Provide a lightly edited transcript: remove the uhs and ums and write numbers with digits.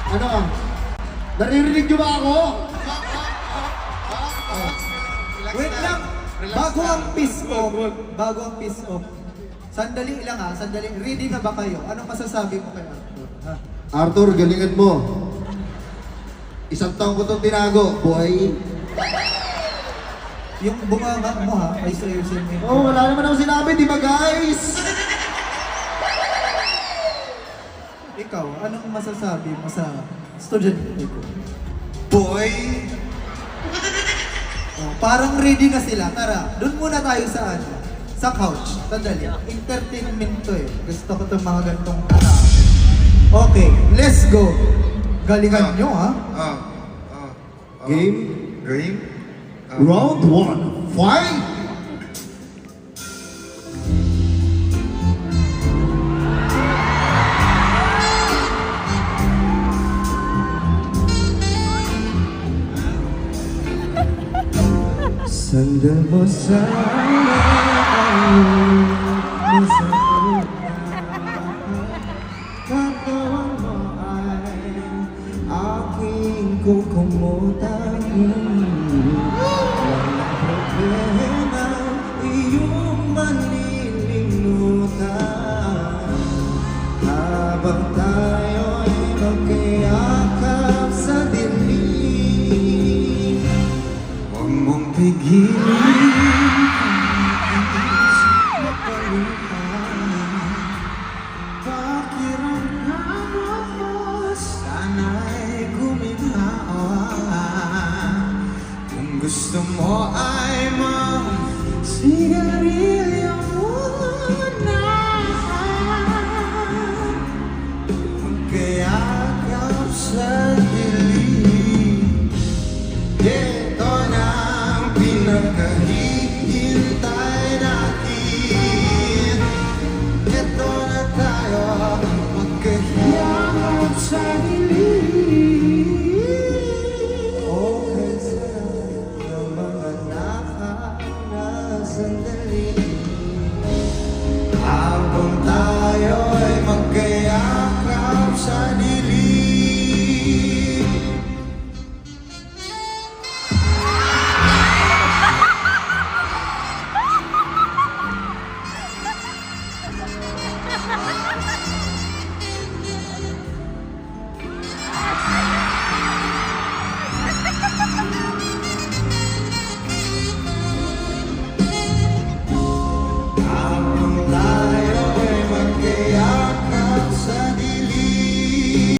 Ano? Naririnig niyo ba ako? Wait lang. Bago ang peace off. Sandali lang ha, sandali. Ready na ba kayo? Anong masasabi mo kay Arthur? Ha? Arthur, galingan mo. Isang taon ko itong tinago, boy. Yung bunganga mo ha, ay ayusin mo. Oh, wala naman ako sinabi, di ba guys? Ikaw, anong masasabi mo sa estudyante ko? Boy! Oh, parang ready na sila. Tara, doon muna tayo sa ano? Sa couch. Sandali. Entertainment to eh. Gusto ko itong mga gantong harapin. Okay, let's go. Galingan nyo ha. Game? Game? Round 1, fight! Sandal mo sana ang iyong katawan mo ay aking kukumutan. Walang problema, iyong malilimutan habang tayo'y magkayakap sa dilim. Huwag mong pigilin pakiramdam mo, sana'y guminawa. Kung gusto mo ay mag-sigarilyo muna, magkayakap sa dilim. Ito na ang pinakahihintay natin. Ito na tayo magkahiyakap sa dilim.